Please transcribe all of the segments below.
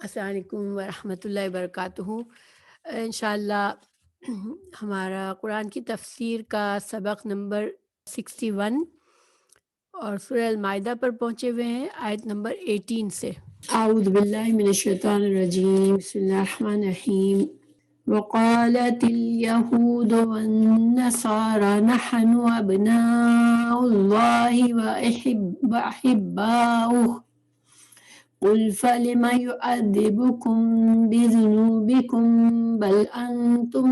السلام علیکم ورحمۃ اللہ وبرکاتہ۔ انشاءاللہ ہمارا قرآن کی تفسیر کا سبق نمبر 61 اور سورہ المائدہ پر پہنچے ہوئے ہیں، آیت نمبر 18 سے۔ اعوذ باللہ من الشیطان الرجیم، بسم اللہ الرحمن الرحیم۔ وقالت اليهود والنصارى نحن أبناء الله وأحباؤه قل فلم يعذبكم بذنوبكم بل أنتم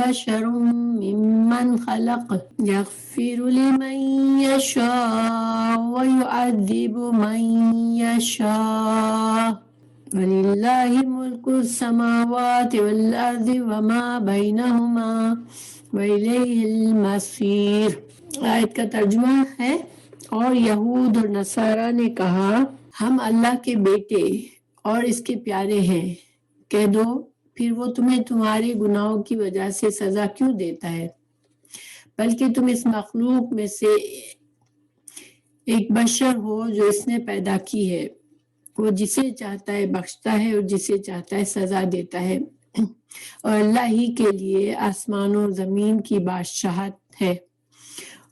بشر ممن خلق يغفر لمن يشاء ويعذب من يشاء ولله ملك السماوات والأرض وما بينهما وإليه المصير۔ آیت کا ترجمہ ہے، اور یہود اور نصارہ نے کہا ہم اللہ کے بیٹے اور اس کے پیارے ہیں۔ کہہ دو پھر وہ تمہیں تمہارے گناہوں کی وجہ سے سزا کیوں دیتا ہے، بلکہ تم اس مخلوق میں سے ایک بشر ہو جو اس نے پیدا کی ہے۔ وہ جسے چاہتا ہے بخشتا ہے اور جسے چاہتا ہے سزا دیتا ہے، اور اللہ ہی کے لیے آسمان و زمین کی بادشاہت ہے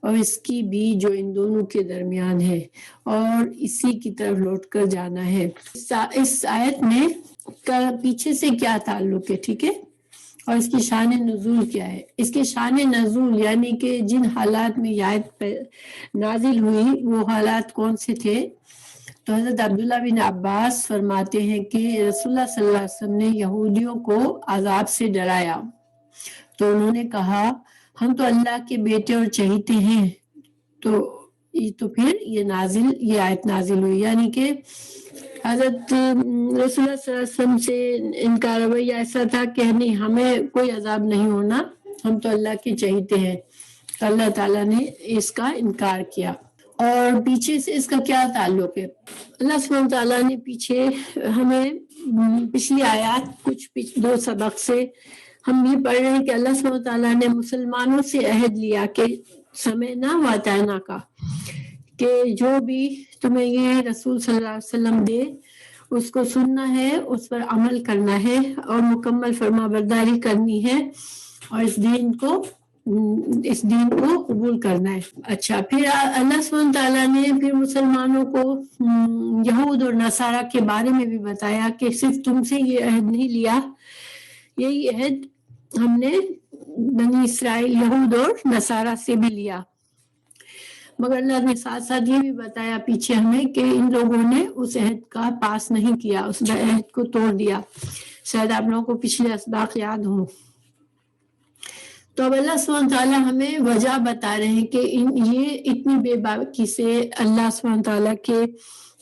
اور اس کی بھی جو ان دونوں کے درمیان ہے، اور اسی کی طرف لوٹ کر جانا ہے۔ اس آیت میں پیچھے سے کیا تعلق ہے، ٹھیک ہے، اور اس کی شان نزول کیا ہے۔ اس کے شان نزول یعنی کہ جن حالات میں یہ آیت نازل ہوئی وہ حالات کون سے تھے، تو حضرت عبداللہ بن عباس فرماتے ہیں کہ رسول اللہ صلی اللہ علیہ وسلم نے یہودیوں کو عذاب سے ڈرایا، تو انہوں نے کہا ہم تو اللہ کے بیٹے اور چہیتے ہیں، تو پھر یہ آیت نازل ہوئی، یعنی کہ حضرت رسول اللہ صلی اللہ علیہ وسلم سے ان کا رویہ ایسا تھا کہ نہیں، ہمیں کوئی عذاب نہیں ہونا، ہم تو اللہ کے چہیتے ہیں، تو اللہ تعالیٰ نے اس کا انکار کیا۔ اور پیچھے سے اس کا کیا تعلق ہے، اللہ سبحانہ تعالیٰ نے پیچھے ہمیں پچھلی آیات کچھ دو سبق سے ہم بھی پڑھ رہے ہیں کہ اللہ سبحانہ تعالیٰ نے مسلمانوں سے عہد لیا کہ سمعنا و اطعنا کا، کہ جو بھی تمہیں یہ رسول صلی اللہ علیہ وسلم دے اس کو سننا ہے، اس پر عمل کرنا ہے اور مکمل فرما برداری کرنی ہے، اور اس دین کو قبول کرنا ہے۔ اچھا، پھر اللہ سبحانہ تعالیٰ نے پھر مسلمانوں کو یہود اور نصارہ کے بارے میں بھی بتایا کہ صرف تم سے یہ عہد نہیں لیا، یہی عہد ہم نے بنی اسرائیل یہود اور نصارہ سے بھی لیا، مگر اللہ نے ساتھ ساتھ یہ بھی بتایا پیچھے ہمیں کہ ان لوگوں نے اس عہد کا پاس نہیں کیا، اس عہد کو توڑ دیا۔ شاید آپ لوگوں کو پچھلے اسباق یاد ہوں۔ تو اب اللہ سبحانہ تعالیٰ ہمیں وجہ بتا رہے ہیں کہ یہ اتنی بے باکی سے اللہ سبحانہ تعالیٰ کے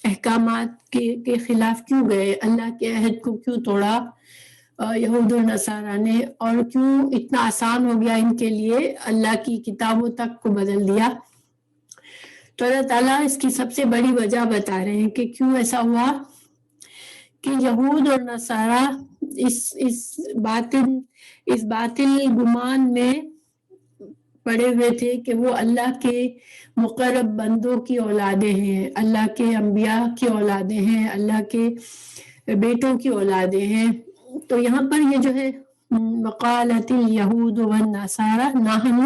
احکامات کے خلاف کیوں گئے، اللہ کے عہد کو کیوں توڑا یہود و نصارہ نے، اور کیوں اتنا آسان ہو گیا ان کے لیے اللہ کی کتابوں تک کو بدل دیا۔ تو اللہ تعالیٰ اس کی سب سے بڑی وجہ بتا رہے ہیں کہ کیوں ایسا ہوا، کہ یہود اور نصارہ اس باطل گمان میں پڑے ہوئے تھے کہ وہ اللہ کے مقرب بندوں کی اولادیں ہیں، اللہ کے انبیاء کی اولادیں ہیں، اللہ کے بیٹوں کی اولادیں ہیں۔ تو یہاں پر یہ جو ہے وقالت الیہود والنصارى نحن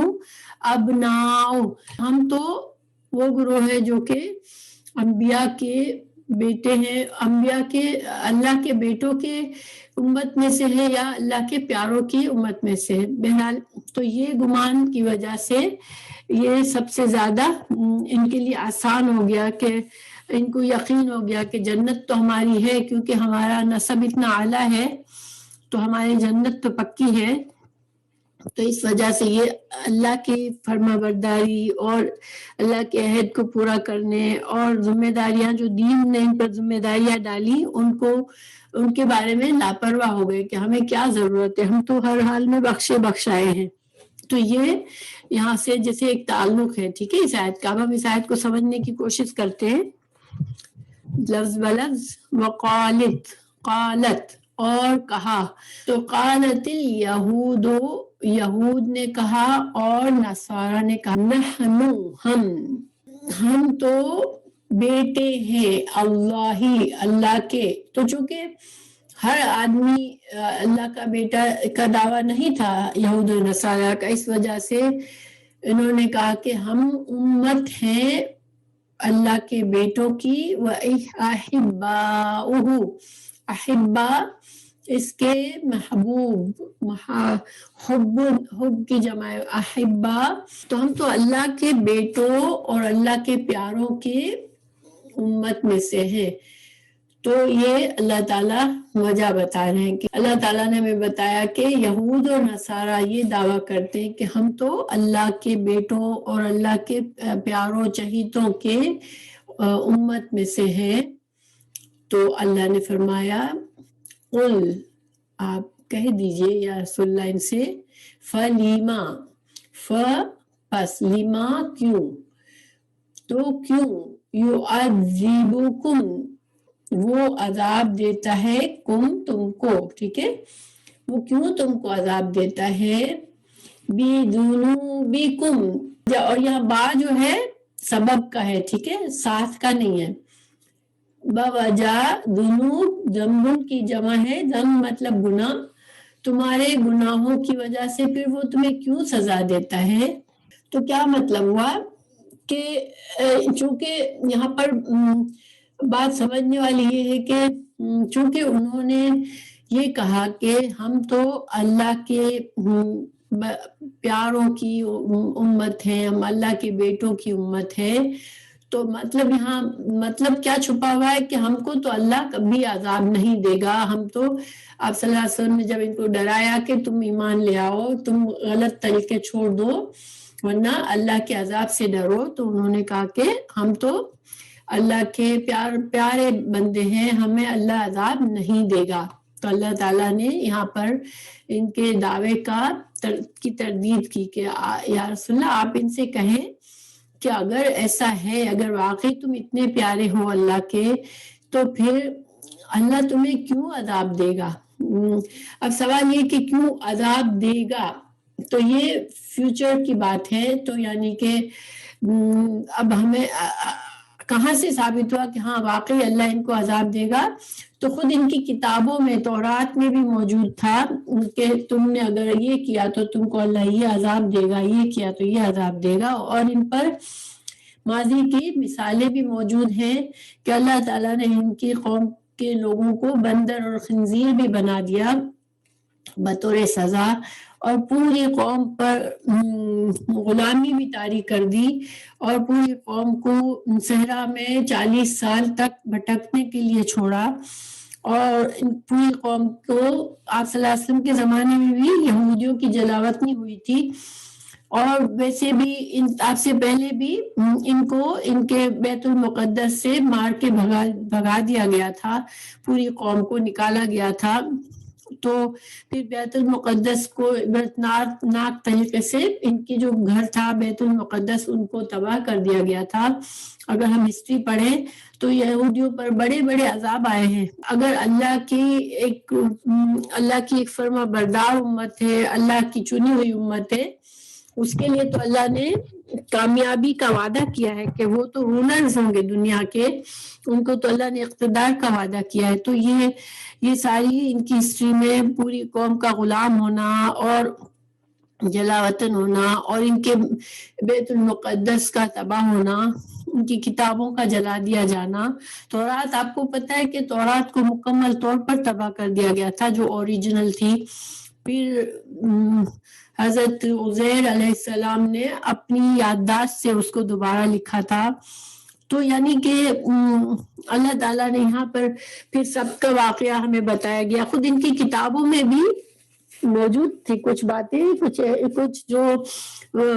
ابناء، ہم تو وہ گروہ ہے جو کہ انبیاء کے بیٹے ہیں، انبیاء کے اللہ کے بیٹوں کے امت میں سے ہے یا اللہ کے پیاروں کی امت میں سے ہے۔ بہرحال تو یہ گمان کی وجہ سے یہ سب سے زیادہ ان کے لیے آسان ہو گیا کہ ان کو یقین ہو گیا کہ جنت تو ہماری ہے، کیونکہ ہمارا نسب اتنا اعلیٰ ہے تو ہماری جنت تو پکی ہے۔ تو اس وجہ سے یہ اللہ کی فرما برداری اور اللہ کے عہد کو پورا کرنے اور ذمہ داریاں جو دین نے ان پر ذمہ داریاں ڈالی ان کے بارے میں لاپرواہ ہو گئے کہ ہمیں کیا ضرورت ہے، ہم تو ہر حال میں بخشائے ہیں۔ تو یہ یہاں سے جیسے ایک تعلق ہے، ٹھیک ہے، اس آیت کا۔ اب ہم اس آیت کو سمجھنے کی کوشش کرتے ہیں لفظ بلفظ۔ وقالت، قالت اور کہا، تو قالت الیہود، یہود نے کہا اور نصارہ نے کہا نحن، ہم تو بیٹے ہیں اللہ کے۔ تو چونکہ ہر آدمی اللہ کا بیٹا کا دعویٰ نہیں تھا یہود و نصارہ کا، اس وجہ سے انہوں نے کہا کہ ہم امت ہیں اللہ کے بیٹوں کی، وَأَحِبَّاؤُهُ، احبا اس کے محبوب، حب کی جمع احبا، تو ہم تو اللہ کے بیٹوں اور اللہ کے پیاروں کی امت میں سے ہیں۔ تو یہ اللہ تعالیٰ وجہ بتا رہے ہیں کہ اللہ تعالیٰ نے ہمیں بتایا کہ یہود اور نصارہ یہ دعویٰ کرتے ہیں کہ ہم تو اللہ کے بیٹوں اور اللہ کے پیاروں چہیتوں کے امت میں سے ہیں۔ تو اللہ نے فرمایا قل، آپ کہہ دیجئے یا رسول اللہ ان سے، فلیما، پس لیما کیوں، تو کیوں، یعذبکم وہ عذاب دیتا ہے، تم کو، ٹھیک ہے، وہ کیوں تم کو عذاب دیتا ہے، بذنوبکم، اور یہاں با جو ہے سبب کا ہے، ٹھیک ہے، ساتھ کا نہیں ہے، بوجہ ذنوب ذنب کی جمع ہے، ذنب مطلب گناہ، تمہارے گناہوں کی وجہ سے پھر وہ تمہیں کیوں سزا دیتا ہے۔ تو کیا مطلب ہوا کہ چونکہ یہاں پر بات سمجھنے والی یہ ہے کہ چونکہ انہوں نے یہ کہا کہ ہم تو اللہ کے پیاروں کی امت ہیں، ہم اللہ کے بیٹوں کی امت ہے، تو مطلب یہاں مطلب کیا چھپا ہوا ہے کہ ہم کو تو اللہ کبھی عذاب نہیں دے گا، ہم تو آپ صلی اللہ علیہ وسلم نے جب ان کو ڈرایا کہ تم ایمان لے آؤ، تم غلط طریقے چھوڑ دو ورنہ اللہ کے عذاب سے ڈرو، تو انہوں نے کہا کہ ہم تو اللہ کے پیارے بندے ہیں، ہمیں اللہ عذاب نہیں دے گا۔ تو اللہ تعالیٰ نے یہاں پر ان کے دعوے کی تردید کی کہ یا رسول اللہ آپ ان سے کہیں کہ اگر ایسا ہے، اگر واقعی تم اتنے پیارے ہو اللہ کے، تو پھر اللہ تمہیں کیوں عذاب دے گا۔ اب سوال یہ کہ کیوں عذاب دے گا، تو یہ فیوچر کی بات ہے، تو یعنی کہ اب ہمیں کہاں سے ثابت ہوا کہ ہاں واقعی اللہ ان کو عذاب دے گا، تو خود ان کی کتابوں میں تورات میں بھی موجود تھا کہ تم نے اگر یہ کیا تو تم کو اللہ یہ عذاب دے گا، یہ کیا تو یہ عذاب دے گا، اور ان پر ماضی کی مثالیں بھی موجود ہیں کہ اللہ تعالیٰ نے ان کی قوم کے لوگوں کو بندر اور خنزیر بھی بنا دیا بطور سزا، اور پوری قوم پر غلامی بھی طاری کر دی، اور پوری قوم کو صحرا میں 40 سال تک بھٹکنے کے لیے چھوڑا، اور پوری قوم کو آپ صلی اللہ علیہ وسلم کے زمانے میں بھی یہودیوں کی جلاوطنی نہیں ہوئی تھی، اور ویسے بھی آپ سے پہلے بھی ان کو ان کے بیت المقدس سے مار کے بھگا دیا گیا تھا، پوری قوم کو نکالا گیا تھا، تو پھر بیت المقدس کو عبرتناک طریقے سے ان کی جو گھر تھا بیت المقدس ان کو تباہ کر دیا گیا تھا۔ اگر ہم ہسٹری پڑھیں تو یہودیوں پر بڑے بڑے عذاب آئے ہیں۔ اگر اللہ کی ایک فرما بردار امت ہے، اللہ کی چنی ہوئی امت ہے، اس کے لیے تو اللہ نے کامیابی کا وعدہ کیا ہے کہ وہ تو رولرز ہوں گے دنیا کے، ان کو تو اللہ نے اقتدار کا وعدہ کیا ہے۔ تو یہ ساری ان کی ہسٹری میں پوری قوم کا غلام ہونا اور جلاوطن ہونا اور ان کے بیت المقدس کا تباہ ہونا، ان کی کتابوں کا جلا دیا جانا، تورات آپ کو پتہ ہے کہ تورات کو مکمل طور پر تباہ کر دیا گیا تھا جو اوریجنل تھی، پھر حضرت عزیر علیہ السلام نے اپنی یادداشت سے اس کو دوبارہ لکھا تھا۔ تو یعنی کہ اللہ تعالیٰ نے یہاں پر پھر سب کا واقعہ ہمیں بتایا گیا، خود ان کی کتابوں میں بھی موجود تھی کچھ باتیں، کچھ جو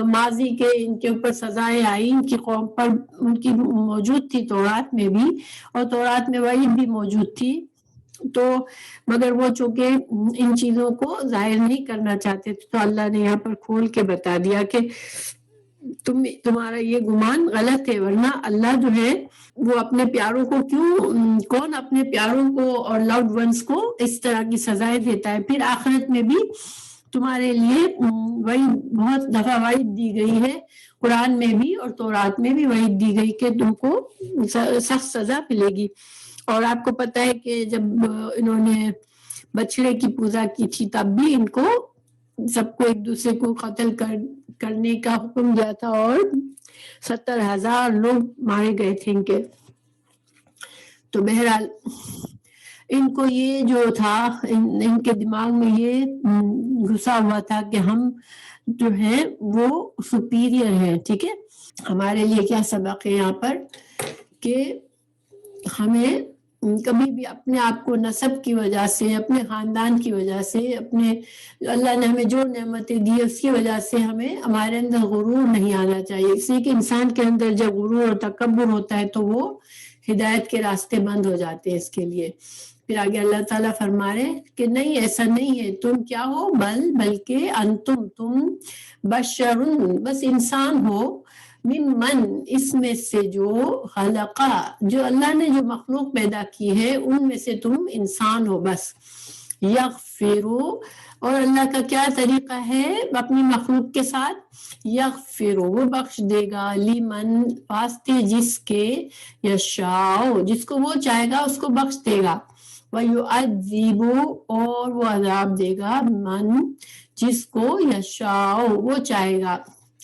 ماضی کے ان کے اوپر سزائیں آئی ان کی قوم پر، ان کی موجود تھی تورات میں بھی، اور تورات میں وعید بھی موجود تھی، تو مگر وہ چونکہ ان چیزوں کو ظاہر نہیں کرنا چاہتے تھے، تو اللہ نے یہاں پر کھول کے بتا دیا کہ تمہارا یہ گمان غلط ہے، ورنہ اللہ جو ہے وہ اپنے پیاروں کو کون اپنے پیاروں کو اور لوڈ ونس کو اس طرح کی سزائیں دیتا ہے۔ پھر آخرت میں بھی تمہارے لیے بہت دفعہ وعید دی گئی ہے، قرآن میں بھی اور تورات میں بھی وعید دی گئی کہ تم کو سخت سزا ملے گی۔ اور آپ کو پتہ ہے کہ جب انہوں نے بچڑے کی پوجا کی تھی تب بھی ان کو سب کو ایک دوسرے کو قتل کرنے کا حکم دیا تھا اور 70,000 لوگ مارے گئے تھے ان کے. تو بہرحال ان کو یہ جو تھا ان کے دماغ میں یہ گھسا ہوا تھا کہ ہم جو ہیں وہ سپیریئر ہیں. ٹھیک ہے، ہمارے لیے کیا سبق ہے یہاں پر کہ ہمیں کبھی بھی اپنے آپ کو نسب کی وجہ سے، اپنے خاندان کی وجہ سے، اپنے اللہ نے ہمیں جو نعمتیں دی اس کی وجہ سے ہمیں ہمارے اندر غرور نہیں آنا چاہیے. اس لیے کہ انسان کے اندر جب غرور اور تکبر ہوتا ہے تو وہ ہدایت کے راستے بند ہو جاتے ہیں اس کے لیے. پھر آگے اللہ تعالیٰ فرما رہے کہ نہیں، ایسا نہیں ہے، تم کیا ہو، بلکہ انتم، تم بشرن، بس انسان ہو، من اس میں سے جو خلقا، جو اللہ نے جو مخلوق پیدا کی ہے ان میں سے تم انسان ہو بس. یغفرو، اور اللہ کا کیا طریقہ ہے اپنی مخلوق کے ساتھ، یغفرو، وہ بخش دے گا، لمن، واسطے جس کے، یشاء، جس کو وہ چاہے گا اس کو بخش دے گا، وَيُعَذِّبُ، اور وہ عذاب دے گا، من، جس کو یشاء، وہ چاہے گا.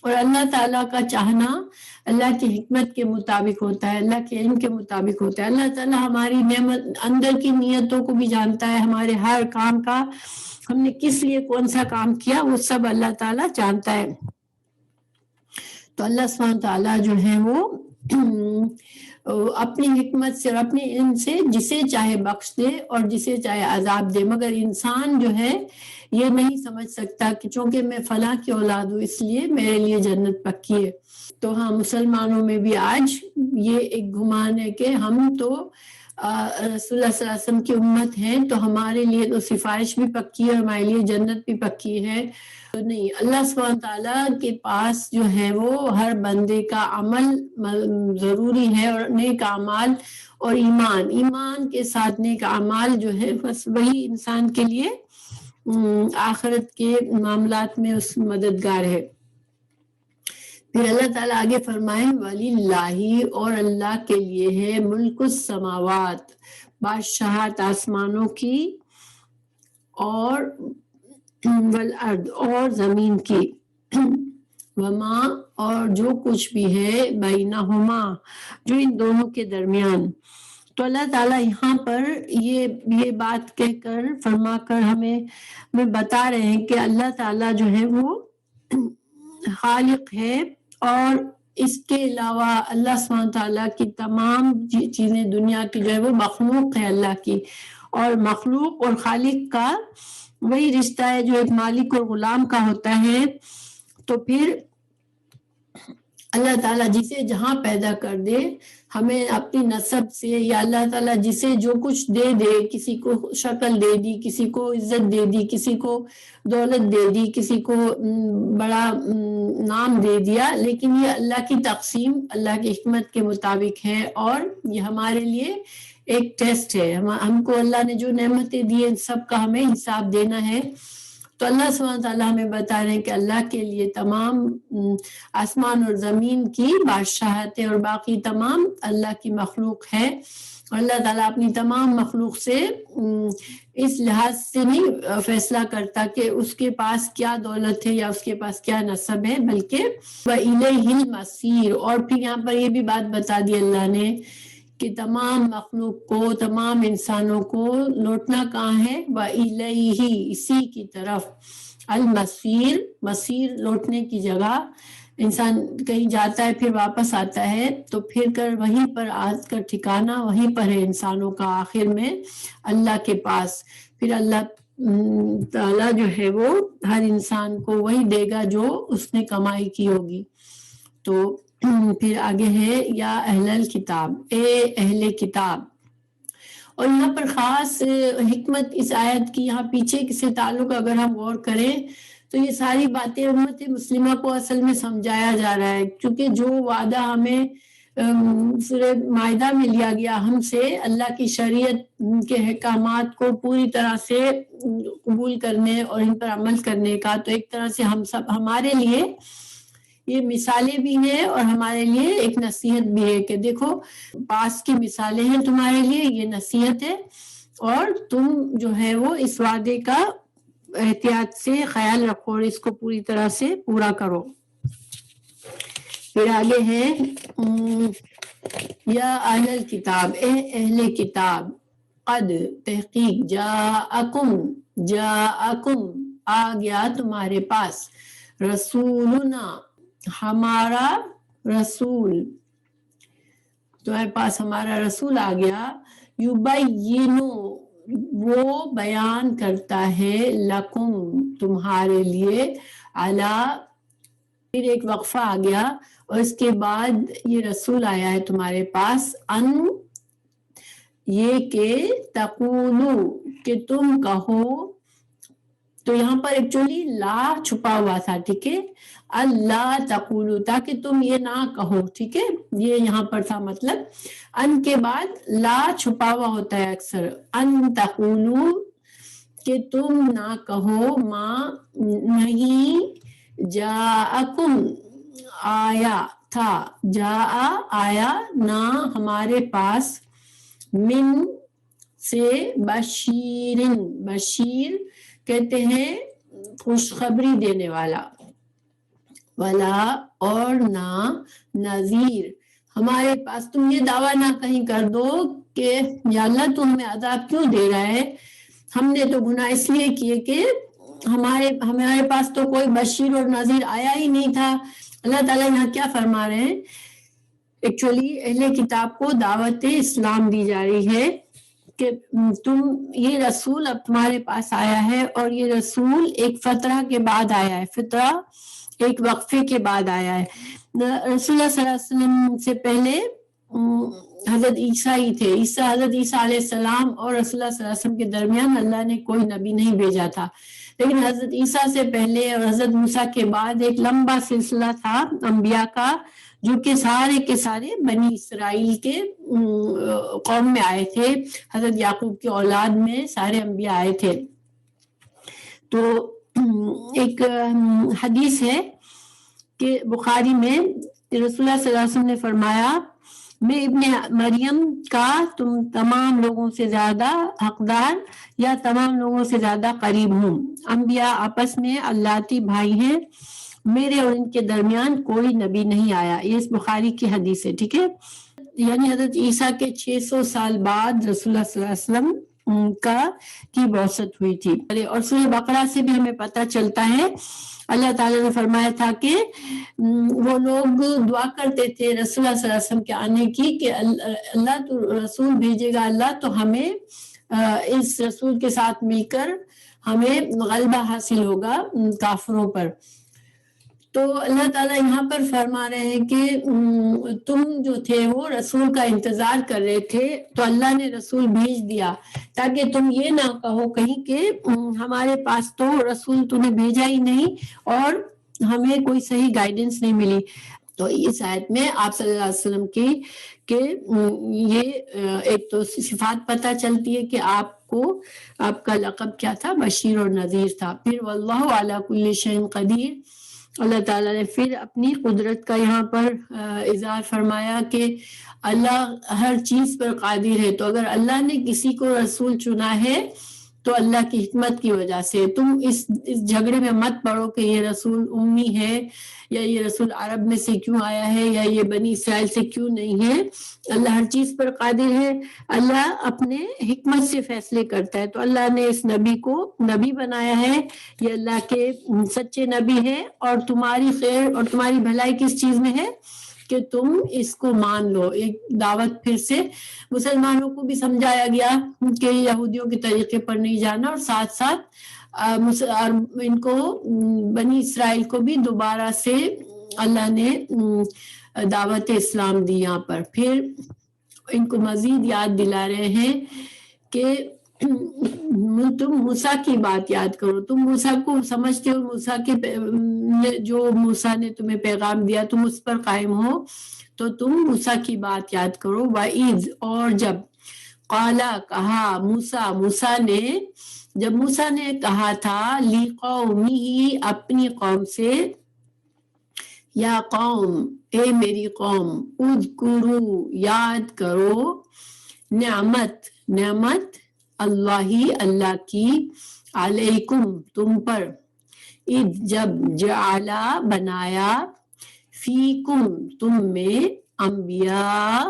اور اللہ تعالیٰ کا چاہنا اللہ کی حکمت کے مطابق ہوتا ہے، اللہ کے علم کے مطابق ہوتا ہے. اللہ تعالیٰ ہماری نعمت اندر کی نیتوں کو بھی جانتا ہے، ہمارے ہر کام کا، ہم نے کس لیے کون سا کام کیا وہ سب اللہ تعالیٰ جانتا ہے. تو اللہ سبحانہ تعالیٰ جو ہے وہ اپنی حکمت سے اور اپنے علم سے جسے چاہے بخش دے اور جسے چاہے عذاب دے. مگر انسان جو ہے یہ نہیں سمجھ سکتا کہ چونکہ میں فلاں کی اولاد ہوں اس لیے میرے لیے جنت پکی ہے. تو ہاں، مسلمانوں میں بھی آج یہ ایک گمان ہے کہ ہم تو رسول اللہ صلی اللہ علیہ وسلم کی امت ہیں تو ہمارے لیے تو سفارش بھی پکی ہے، ہمارے لیے جنت بھی پکی ہے. تو نہیں، اللہ سبحانہ تعالیٰ کے پاس جو ہے وہ ہر بندے کا عمل ضروری ہے، اور نیک اعمال اور ایمان کے ساتھ نیک اعمال جو ہے بس وہی انسان کے لیے آخرت کے معاملات میں اس مددگار ہے. پھر اللہ تعالیٰ آگے فرمائے وَلِلَّهِ، اور اللہ کے لیے ہے، ملک السماوات، بادشاہت آسمانوں کی، اور والارض، اور زمین کی، وما، اور جو کچھ بھی ہے، بینہما، جو ان دونوں کے درمیان. تو اللہ تعالیٰ یہاں پر یہ بات کہہ کر فرما کر ہمیں بتا رہے ہیں کہ اللہ تعالیٰ جو ہے وہ خالق ہے، اور اس کے علاوہ اللہ سبحانہ تعالیٰ کی تمام چیزیں دنیا کی جو ہے وہ مخلوق ہے اللہ کی. اور مخلوق اور خالق کا وہی رشتہ ہے جو ایک مالک اور غلام کا ہوتا ہے. تو پھر اللہ تعالیٰ جسے جہاں پیدا کر دے، ہمیں اپنی نسب سے، یا اللہ تعالیٰ جسے جو کچھ دے دے، کسی کو شکل دے دی، کسی کو عزت دے دی، کسی کو دولت دے دی، کسی کو بڑا نام دے دیا، لیکن یہ اللہ کی تقسیم اللہ کی حکمت کے مطابق ہے، اور یہ ہمارے لیے ایک ٹیسٹ ہے. ہم کو اللہ نے جو نعمتیں دی ان سب کا ہمیں حساب دینا ہے. تو اللہ سبحانہ تعالیٰ ہمیں بتا رہے ہیں کہ اللہ کے لیے تمام آسمان اور زمین کی بادشاہت ہے، اور باقی تمام اللہ کی مخلوق ہے. اور اللہ تعالیٰ اپنی تمام مخلوق سے اس لحاظ سے نہیں فیصلہ کرتا کہ اس کے پاس کیا دولت ہے یا اس کے پاس کیا نسب ہے، بلکہ وَإِلَيْهِ الْمَصِيرُ. اور پھر یہاں پر یہ بھی بات بتا دی اللہ نے کہ تمام مخلوق کو، تمام انسانوں کو لوٹنا کہاں ہے، وَإِلَيْهِ، اسی کی طرف، المصیر، مصیر لوٹنے کی جگہ. انسان کہیں جاتا ہے پھر واپس آتا ہے، تو پھر کر وہیں پر آج کا ٹھکانہ وہیں پر ہے انسانوں کا آخر میں اللہ کے پاس. پھر اللہ تعالیٰ جو ہے وہ ہر انسان کو وہی دے گا جو اس نے کمائی کی ہوگی. تو پھر آگے ہے یا اہل الکتاب، اے اہل کتاب. اور یہاں پر خاص حکمت اس آیت کی، یہاں پیچھے سے تعلق اگر ہم غور کریں تو یہ ساری باتیں امت مسلمہ کو اصل میں سمجھایا جا رہا ہے، کیونکہ جو وعدہ ہمیں سورہ مائدہ میں لیا گیا ہم سے اللہ کی شریعت کے احکامات کو پوری طرح سے قبول کرنے اور ان پر عمل کرنے کا، تو ایک طرح سے ہم سب، ہمارے لیے یہ مثالیں بھی ہیں اور ہمارے لیے ایک نصیحت بھی ہے کہ دیکھو پاس کی مثالیں ہیں تمہارے لیے، یہ نصیحت ہے، اور تم جو ہے وہ اس وعدے کا احتیاط سے خیال رکھو اور اس کو پوری طرح سے پورا کرو۔ پھر آگے ہے یا اہل الکتاب، اے اہل کتاب، قد تحقیق، جاءکم آ گیا تمہارے پاس، رسولنا ہمارا رسول، تمہارے پاس ہمارا رسول آ گیا، یبینو وہ بیان کرتا ہے، لکم تمہارے لیے، علی، پھر ایک وقفہ آ گیا اور اس کے بعد یہ رسول آیا ہے تمہارے پاس، ان یہ کہ تقولو کہ تم کہو، تو یہاں پر ایکچولی لا چھپا ہوا تھا، ٹھیک ہے، اللہ تقولو تاکہ تم یہ نہ کہو، ٹھیک ہے، یہ یہاں پر تھا مطلب، ان کے بعد لا چھپا ہوا ہوتا ہے اکثر، ان تقولو کہ تم نہ کہو، ما نہیں، جاءکم آیا تھا، جاء آیا نہ ہمارے پاس، من سے، بشیرن، بشیر کہتے ہیں خوشخبری دینے والا، ولا اور نہ، نذیر ہمارے پاس، تم یہ دعویٰ نہ کہیں کر دو کہ یا اللہ تو ہمیں عذاب کیوں دے رہا ہے، ہم نے تو گناہ اس لیے کیے کہ ہمارے پاس تو کوئی بشیر اور نذیر آیا ہی نہیں تھا۔ اللہ تعالیٰ یہاں کیا فرما رہے ہیں، ایکچولی اہل کتاب کو دعوت اسلام دی جا رہی ہے کہ تم یہ رسول اب تمہارے پاس آیا ہے، اور یہ رسول ایک فترہ کے بعد آیا ہے، فترہ ایک وقفے کے بعد آیا ہے۔ رسول اللہ صلی اللہ علیہ وسلم سے پہلے حضرت عیسیٰ ہی تھے، حضرت عیسیٰ علیہ السلام اور رسول اللہ صلی اللہ علیہ وسلم کے درمیان اللہ نے کوئی نبی نہیں بھیجا تھا، لیکن حضرت عیسیٰ سے پہلے اور حضرت موسیٰ کے بعد ایک لمبا سلسلہ تھا انبیاء کا، جو کہ سارے کے سارے بنی اسرائیل کے قوم میں آئے تھے، حضرت یعقوب کی اولاد میں سارے انبیاء آئے تھے۔ تو ایک حدیث ہے کہ بخاری میں رسول اللہ صلی اللہ علیہ وسلم نے فرمایا، میں ابن مریم کا تم تمام لوگوں سے زیادہ حقدار یا تمام لوگوں سے زیادہ قریب ہوں، انبیاء آپس میں اللہتی بھائی ہیں، میرے اور ان کے درمیان کوئی نبی نہیں آیا، یہ اس بخاری کی حدیث ہے، ٹھیک ہے، یعنی حضرت عیسیٰ کے 600 سال بعد رسول اللہ صلی اللہ علیہ وسلم کی بعثت ہوئی تھی۔ اور سورہ بقرہ سے بھی ہمیں پتہ چلتا ہے، اللہ تعالیٰ نے فرمایا تھا کہ وہ لوگ دعا کرتے تھے رسول اللہ صلی اللہ علیہ وسلم کے آنے کی کہ اللہ تو رسول بھیجے گا اللہ تو ہمیں اس رسول کے ساتھ مل کر ہمیں غلبہ حاصل ہوگا کافروں پر۔ تو اللہ تعالیٰ یہاں پر فرما رہے ہیں کہ تم جو تھے وہ رسول کا انتظار کر رہے تھے، تو اللہ نے رسول بھیج دیا تاکہ تم یہ نہ کہو کہیں کہ ہمارے پاس تو رسول تمہیں بھیجا ہی نہیں اور ہمیں کوئی صحیح گائیڈنس نہیں ملی۔ تو اس آیت میں آپ صلی اللہ علیہ وسلم کی کہ یہ ایک تو صفات پتہ چلتی ہے کہ آپ کا لقب کیا تھا، بشیر اور نذیر تھا۔ پھر واللہ علی کل شیء قدیر، اللہ تعالیٰ نے پھر اپنی قدرت کا یہاں پر اظہار فرمایا کہ اللہ ہر چیز پر قادر ہے، تو اگر اللہ نے کسی کو رسول چنا ہے تو اللہ کی حکمت کی وجہ سے، تم اس جھگڑے میں مت پڑو کہ یہ رسول امی ہے یا یہ رسول عرب میں سے کیوں آیا ہے یا یہ بنی اسرائیل سے کیوں نہیں ہے، اللہ ہر چیز پر قادر ہے، اللہ اپنے حکمت سے فیصلے کرتا ہے۔ تو اللہ نے اس نبی کو نبی بنایا ہے، یہ اللہ کے سچے نبی ہے، اور تمہاری خیر اور تمہاری بھلائی کس چیز میں ہے کہ تم اس کو مان لو۔ ایک دعوت پھر سے مسلمانوں کو بھی سمجھایا گیا کہ یہودیوں کے طریقے پر نہیں جانا، اور ساتھ ساتھ ان کو بنی اسرائیل کو بھی دوبارہ سے اللہ نے دعوت اسلام دی یہاں پر۔ پھر ان کو مزید یاد دلا رہے ہیں کہ تم موسیٰ کی بات یاد کرو، تم موسیٰ کو سمجھتے ہو، موسیٰ کے جو موسیٰ نے تمہیں پیغام دیا تم اس پر قائم ہو، تو تم موسیٰ کی بات یاد کرو۔ وَإِذْ، اور جب، قَالَ کہا، موسیٰ نے، جب موسیٰ نے کہا تھا، لِقَوْمِهِ اپنی قوم سے، یا قوم اے میری قوم، اذکرو یاد کرو، نعمت اللہ کی، علیکم تم پر، اذ جب جعلا بنایا، فیکم تم میں، انبیاء،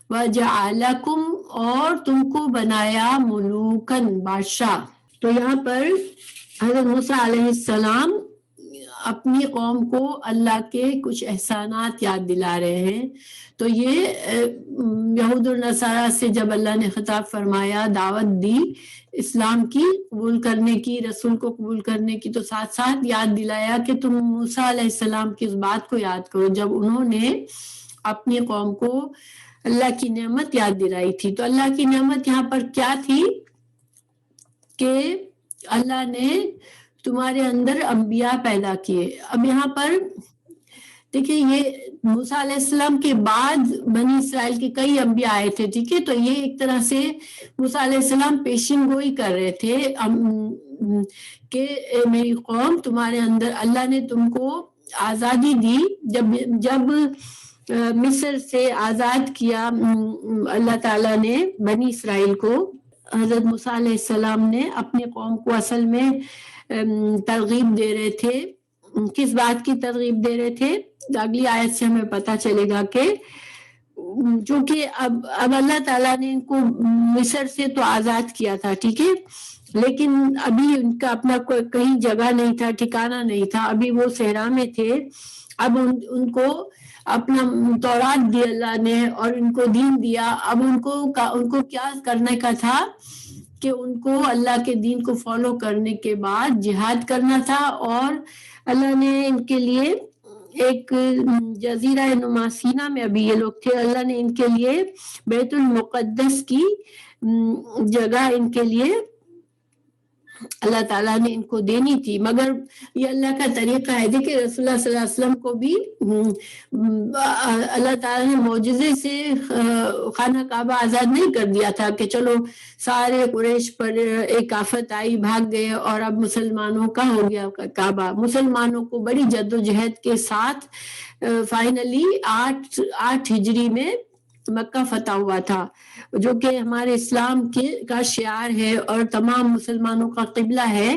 وجعلکم اور تم کو بنایا، ملوکن بادشاہ۔ تو یہاں پر حضرت موسیٰ علیہ السلام اپنی قوم کو اللہ کے کچھ احسانات یاد دلا رہے ہیں۔ تو یہ یہود النصارہ سے جب اللہ نے خطاب فرمایا، دعوت دی اسلام کی قبول کرنے کی، رسول کو قبول کرنے کی، تو ساتھ ساتھ یاد دلایا کہ تم موسیٰ علیہ السلام کی اس بات کو یاد کرو جب انہوں نے اپنی قوم کو اللہ کی نعمت یاد دلائی تھی۔ تو اللہ کی نعمت یہاں پر کیا تھی کہ اللہ نے تمہارے اندر انبیاء پیدا کیے۔ اب یہاں پر دیکھیں، یہ موسیٰ علیہ السلام کے بعد بنی اسرائیل کے کئی انبیاء آئے تھے، ٹھیک ہے۔ تو یہ ایک طرح سے موسیٰ علیہ السلام پیشن گوئی کر رہے تھے کہ میری قوم، تمہارے اندر اللہ نے تم کو آزادی دی، جب مصر سے آزاد کیا اللہ تعالیٰ نے بنی اسرائیل کو، حضرت موسیٰ علیہ السلام نے اپنی قوم کو اصل میں ترغیب دے رہے تھے۔ کس بات کی ترغیب دے رہے تھے؟ اگلی آیت سے ہمیں پتہ چلے گا کہ چونکہ اب اللہ تعالیٰ نے ان کو مصر سے تو آزاد کیا تھا، ٹھیک ہے، لیکن ابھی ان کا اپنا کہیں جگہ نہیں تھا، ٹھکانہ نہیں تھا، ابھی وہ صحرا میں تھے۔ اب ان کو اپنا تورات دی اللہ نے اور ان کو دین دیا۔ اب ان کو کیا کرنے کا تھا کہ ان کو اللہ کے دین کو فالو کرنے کے بعد جہاد کرنا تھا، اور اللہ نے ان کے لیے ایک جزیرہ نما سینا میں ابھی یہ لوگ تھے، اللہ نے ان کے لیے بیت المقدس کی جگہ ان کے لیے اللہ تعالیٰ نے ان کو دینی تھی، مگر یہ اللہ کا طریقہ ہے۔ دیکھیں رسول اللہ صلی اللہ علیہ وسلم کو بھی اللہ تعالیٰ نے معجزے سے خانہ کعبہ آزاد نہیں کر دیا تھا کہ چلو سارے قریش پر ایک آفت آئی، بھاگ گئے اور اب مسلمانوں کا ہو گیا کعبہ۔ مسلمانوں کو بڑی جد و جہد کے ساتھ فائنلی 8 ہجری میں مکہ فتح ہوا تھا، جو کہ ہمارے اسلام کا شعار ہے اور تمام مسلمانوں کا قبلہ ہے،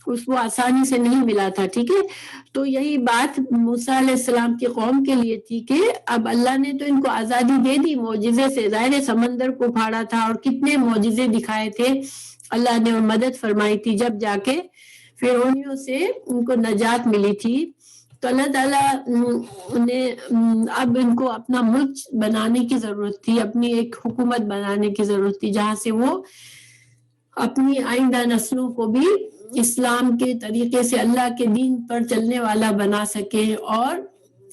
اس کو آسانی سے نہیں ملا تھا، ٹھیک ہے۔ تو یہی بات موسیٰ علیہ السلام کی قوم کے لیے تھی کہ اب اللہ نے تو ان کو آزادی دے دی معجزے سے، ظاہر سمندر کو پھاڑا تھا اور کتنے معجزے دکھائے تھے اللہ نے، اور مدد فرمائی تھی، جب جا کے فرعونیوں سے ان کو نجات ملی تھی۔ تو اللہ تعالیٰ نے اب ان کو اپنا ملک بنانے کی ضرورت تھی، اپنی ایک حکومت بنانے کی ضرورت تھی، جہاں سے وہ اپنی آئندہ نسلوں کو بھی اسلام کے طریقے سے اللہ کے دین پر چلنے والا بنا سکے، اور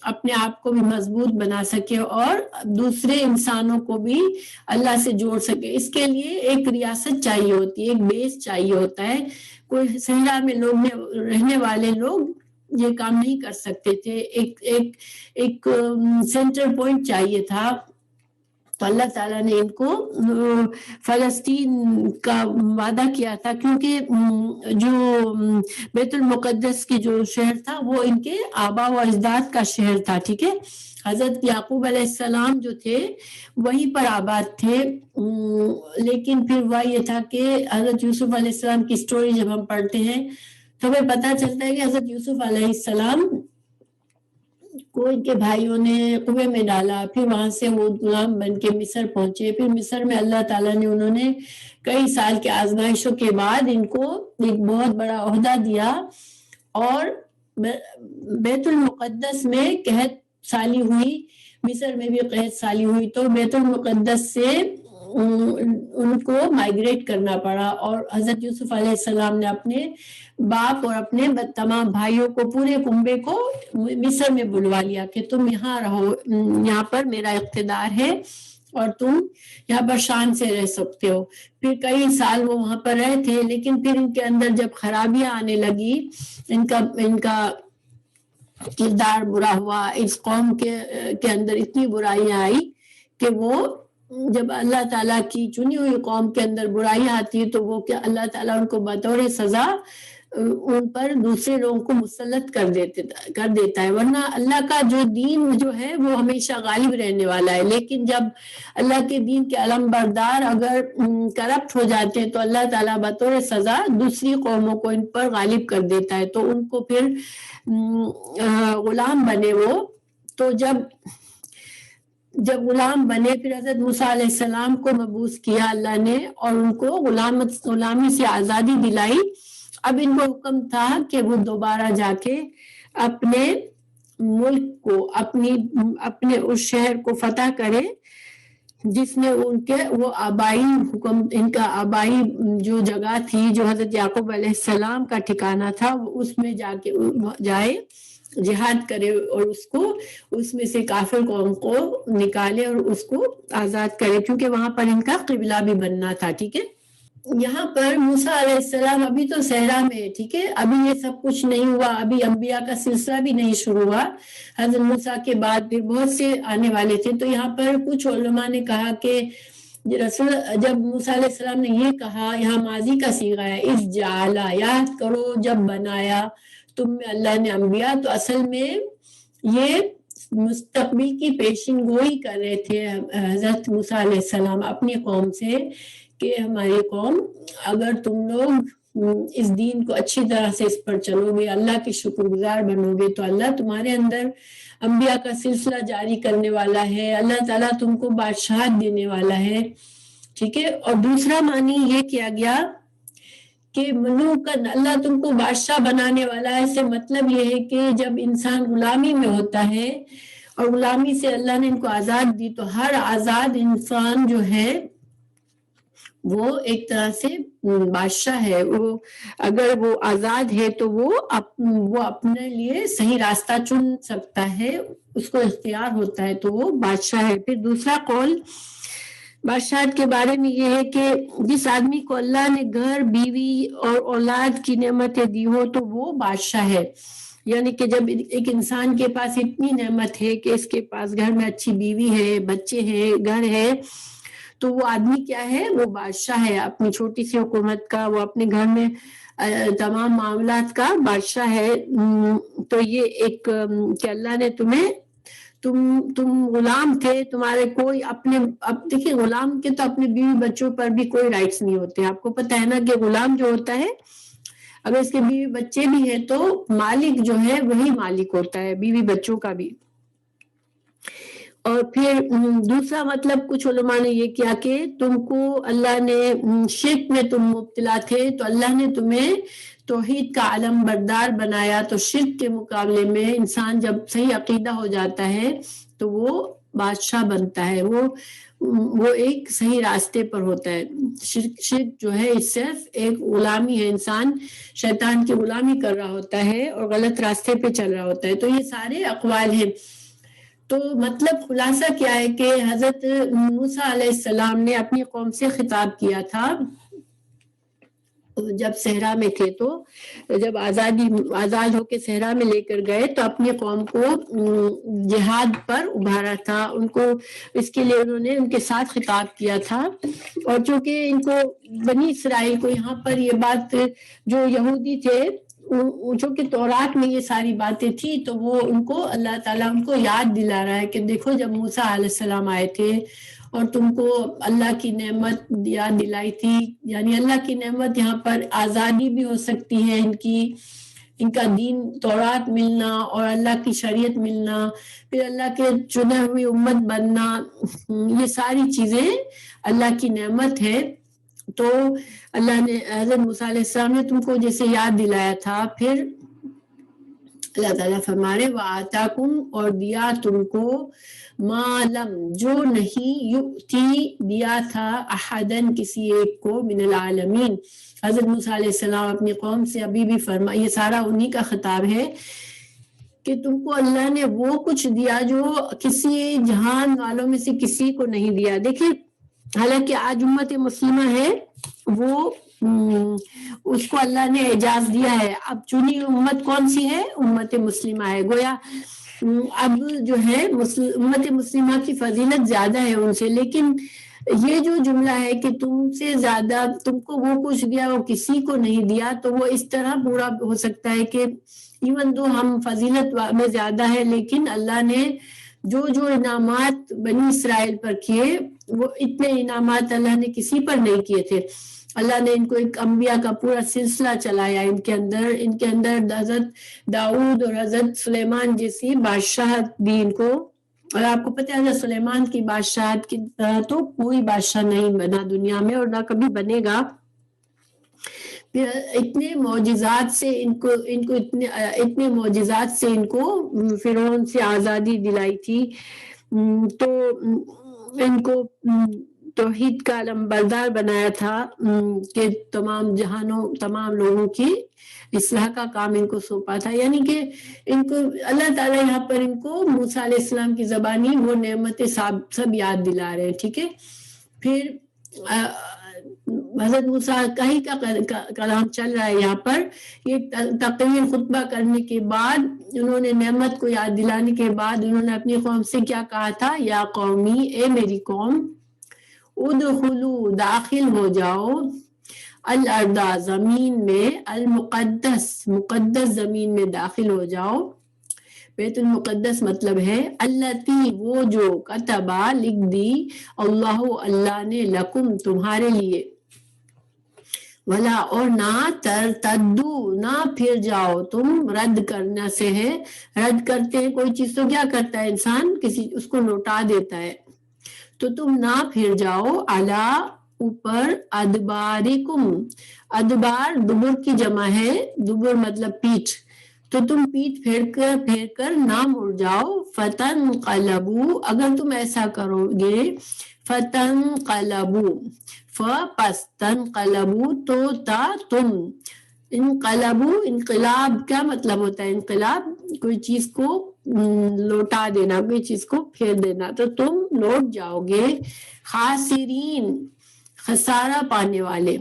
اپنے آپ کو بھی مضبوط بنا سکے، اور دوسرے انسانوں کو بھی اللہ سے جوڑ سکے۔ اس کے لیے ایک ریاست چاہیے ہوتی ہے، ایک بیس چاہیے ہوتا ہے۔ کوئی صحرا میں رہنے والے لوگ یہ کام نہیں کر سکتے تھے، ایک سینٹر پوائنٹ چاہیے تھا۔ تو اللہ تعالیٰ نے ان کو فلسطین کا وعدہ کیا تھا، کیونکہ جو بیت المقدس کی جو شہر تھا وہ ان کے آبا و اجداد کا شہر تھا، ٹھیک ہے۔ حضرت یعقوب علیہ السلام جو تھے وہیں پر آباد تھے، لیکن پھر ہوا یہ تھا کہ حضرت یوسف علیہ السلام کی سٹوری جب ہم پڑھتے ہیں تو ہمیں پتہ چلتا ہے کہ حضرت یوسف علیہ السلام کو ان کے بھائیوں نے کنویں میں ڈالا، پھر وہاں سے وہ غلام بن کے مصر پہنچے، پھر مصر میں اللہ تعالیٰ نے انہوں نے کئی سال کے آزمائشوں کے بعد ان کو ایک بہت بڑا عہدہ دیا، اور بیت المقدس میں قحط سالی ہوئی، مصر میں بھی قحط سالی ہوئی، تو بیت المقدس سے ان کو مائگریٹ کرنا پڑا، اور حضرت یوسف علیہ السلام نے اپنے باپ اور اپنے تمام بھائیوں کو، پورے کنبے کو مصر میں بلوا لیا کہ تم یہاں رہو، یہاں پر میرا اقتدار ہے اور تم یہاں پر شان سے رہ سکتے ہو۔ پھر کئی سال وہ وہاں پر رہے تھے، لیکن پھر ان کے اندر جب خرابیاں آنے لگی، ان کا کردار برا ہوا، اس قوم کے اندر اتنی برائیاں آئی کہ وہ جب اللہ تعالیٰ کی چنی ہوئی قوم کے اندر برائیاں آتی ہے تو وہ کیا اللہ تعالیٰ ان کو بطور سزا ان پر دوسرے لوگوں کو مسلط کر دیتا ہے، ورنہ اللہ کا جو دین جو ہے وہ ہمیشہ غالب رہنے والا ہے. لیکن جب اللہ کے دین کے علم بردار اگر کرپٹ ہو جاتے ہیں تو اللہ تعالیٰ بطور سزا دوسری قوموں کو ان پر غالب کر دیتا ہے، تو ان کو پھر غلام بنے وہ. تو جب غلام بنے پھر حضرت موسیٰ علیہ السلام کو مبعوث کیا اللہ نے اور ان کو غلامی سے آزادی دلائی. اب ان کو حکم تھا کہ وہ دوبارہ جا کے اپنے ملک کو اپنے اس شہر کو فتح کرے جس میں وہ آبائی حکم، ان کا آبائی جو جگہ تھی جو حضرت یعقوب علیہ السلام کا ٹھکانہ تھا، اس میں جائے جہاد کرے اور اس میں سے کافر قوم کو نکالے اور اس کو آزاد کرے، کیونکہ وہاں پر ان کا قبلہ بھی بننا تھا. ٹھیک ہے، یہاں پر موسیٰ علیہ السلام ابھی تو صحرا میں، ٹھیک ہے، ابھی یہ سب کچھ نہیں ہوا، ابھی انبیاء کا سلسلہ بھی نہیں شروع ہوا. حضرت موسیٰ کے بعد پھر بہت سے آنے والے تھے. تو یہاں پر کچھ علماء نے کہا کہ جب موسیٰ علیہ السلام نے یہ کہا، یہاں ماضی کا صیغہ ہے، اس جعلا، یاد کرو جب بنایا تم میں اللہ نے انبیاء، تو اصل میں یہ مستقبل کی پیشن گوئی کر رہے تھے حضرت موسیٰ علیہ السلام اپنی قوم سے کہ ہماری قوم اگر تم لوگ اس دین کو اچھی طرح سے اس پر چلو گے، اللہ کے شکر گزار بنو گے، تو اللہ تمہارے اندر انبیاء کا سلسلہ جاری کرنے والا ہے، اللہ تعالیٰ تم کو بادشاہت دینے والا ہے. ٹھیک ہے، اور دوسرا معنی یہ کیا گیا کہ ملوکن، اللہ تم کو بادشاہ بنانے والا ہے. سے مطلب یہ ہے کہ جب انسان غلامی میں ہوتا ہے اور غلامی سے اللہ نے ان کو آزاد دی، تو ہر آزاد انسان جو ہے وہ ایک طرح سے بادشاہ ہے. وہ اگر وہ آزاد ہے تو وہ اپنے لیے صحیح راستہ چن سکتا ہے، اس کو اختیار ہوتا ہے، تو وہ بادشاہ ہے. پھر دوسرا قول بادشاہت کے بارے میں یہ ہے کہ جس آدمی کو اللہ نے گھر، بیوی اور اولاد کی نعمتیں دی ہو تو وہ بادشاہ ہے. یعنی کہ جب ایک انسان کے پاس اتنی نعمت ہے کہ اس کے پاس گھر میں اچھی بیوی ہے، بچے ہیں، گھر ہے، تو وہ آدمی کیا ہے؟ وہ بادشاہ ہے اپنی چھوٹی سی حکومت کا، وہ اپنے گھر میں تمام معاملات کا بادشاہ ہے. تو یہ ایک کہ اللہ نے تم غلام تھے، تمہارے کوئی اب دیکھیں غلام کے تو اپنے بیوی بچوں پر بھی کوئی رائٹس نہیں ہوتے. آپ کو پتہ ہے نا کہ غلام جو ہوتا ہے اگر اس کے بیوی بچے بھی ہیں تو مالک جو ہے وہی مالک ہوتا ہے بیوی بچوں کا بھی. اور پھر دوسرا مطلب کچھ علماء نے یہ کیا کہ تم کو اللہ نے شرک میں تم مبتلا تھے تو اللہ نے تمہیں توحید کا علم بردار بنایا. تو شرک کے مقابلے میں انسان جب صحیح عقیدہ ہو جاتا ہے تو وہ بادشاہ بنتا ہے، وہ ایک صحیح راستے پر ہوتا ہے. شرک جو ہے صرف ایک غلامی ہے، انسان شیطان کی غلامی کر رہا ہوتا ہے اور غلط راستے پہ چل رہا ہوتا ہے. تو یہ سارے اقوال ہیں. تو مطلب خلاصہ کیا ہے کہ حضرت موسیٰ علیہ السلام نے اپنی قوم سے خطاب کیا تھا جب صحرا میں تھے. تو جب آزاد ہو کے صحرا میں لے کر گئے تو اپنی قوم کو جہاد پر ابھارا تھا. ان کو اس کے لیے انہوں نے ان کے ساتھ خطاب کیا تھا. اور چونکہ ان کو بنی اسرائیل کو یہاں پر یہ بات جو یہودی تھے چونکہ تورات میں یہ ساری باتیں تھی تو وہ ان کو اللہ تعالیٰ ان کو یاد دلا رہا ہے کہ دیکھو جب موسیٰ علیہ السلام آئے تھے اور تم کو اللہ کی نعمت یاد دلائی تھی. یعنی اللہ کی نعمت یہاں پر آزادی بھی ہو سکتی ہے، ان کا دین تورات ملنا اور اللہ کی شریعت ملنا، پھر اللہ کے چنے ہوئی امت بننا، یہ ساری چیزیں اللہ کی نعمت ہے. تو اللہ نے حضرت موسیٰ علیہ السلام نے تم کو جیسے یاد دلایا تھا. پھر اللہ تعالیٰ فرما رہے وَآتَاكُمْ اور دیا تم کو مَا لَمْ جو نہیں یُؤْتِی دیا تھا احدن کسی ایک کو من العالمین. حضرت موسیٰ علیہ السلام اپنی قوم سے ابھی بھی فرمائے، یہ سارا انہی کا خطاب ہے کہ تم کو اللہ نے وہ کچھ دیا جو کسی جہان والوں میں سے کسی کو نہیں دیا. دیکھیں حالانکہ آج امت مسلمہ ہے وہ اس کو اللہ نے اعجاز دیا ہے. اب چنی امت کون سی ہے؟ امت مسلمہ ہے. گویا اب جو ہے امت مسلمہ کی فضیلت زیادہ ہے ان سے، لیکن یہ جو جملہ ہے کہ تم سے زیادہ تم کو وہ کچھ دیا وہ کسی کو نہیں دیا، تو وہ اس طرح پورا ہو سکتا ہے کہ ایون دو ہم فضیلت میں زیادہ ہے، لیکن اللہ نے جو انعامات بنی اسرائیل پر کیے وہ اتنے انعامات اللہ نے کسی پر نہیں کیے تھے۔ اللہ نے ان کو ایک انبیاء کا پورا سلسلہ چلایا، ان کے اندر حضرت داؤد اور حضرت سلیمان جیسی بادشاہت دی ان کو۔ اور آپ کو پتہ ہے حضرت سلیمان کی بادشاہت کی طرح تو کوئی بادشاہ نہیں بنا دنیا میں اور نہ کبھی بنے گا۔ پھر اتنے معجزات سے اتنے معجزات سے ان کو فرعون سے آزادی دلائی تھی، تو ان کو توحید کا علمبردار بنایا تھا کہ تمام جہانوں تمام لوگوں کی اصلاح کا کام ان کو سونپا تھا۔ یعنی کہ ان کو اللہ تعالیٰ یہاں پر ان کو موسیٰ علیہ السلام کی زبانی وہ نعمتیں سب یاد دلا رہے ہیں، ٹھیک ہے۔ پھر حضرت موسیٰ کا ہی کلام چل رہا ہے یہاں پر۔ یہ تقریر خطبہ کرنے کے بعد انہوں نے نعمت کو یاد دلانے کے بعد انہوں نے اپنی قوم سے کیا کہا تھا؟ یا قومی، اے میری قوم، ادخلوا، داخل ہو جاؤ، الارض، زمین میں، المقدس، مقدس زمین میں داخل ہو جاؤ۔ بیت المقدس مطلب ہے التی، وہ جو، کتبہ، لکھ دی، اللہ نے، لکم، تمہارے لیے، ولا، اور نہ، ترتدو، نہ پھر جاؤ تم، رد کرنا سے ہے، رد کرتے ہیں کوئی چیز تو کیا کرتا ہے انسان، اس کو لوٹا دیتا ہے، تو تم نہ پھر جاؤ، علا، اوپر، ادبارکم، ادبار دبر کی جمع ہے، دبر مطلب پیٹھ، تو تم پیٹھ پھیر کر نہ مڑ جاؤ، فتنقلبوا، اگر تم ایسا کرو گے، فتنقلبوا، پس، تنقلبوا تو تا تم، انقلبوا، انقلاب کیا مطلب ہوتا ہے؟ انقلاب کوئی چیز کو لوٹا دینا، کوئی چیز کو پھیر دینا، تو تم لوٹ جاؤ گے، خاسرین، خسارہ پانے والے۔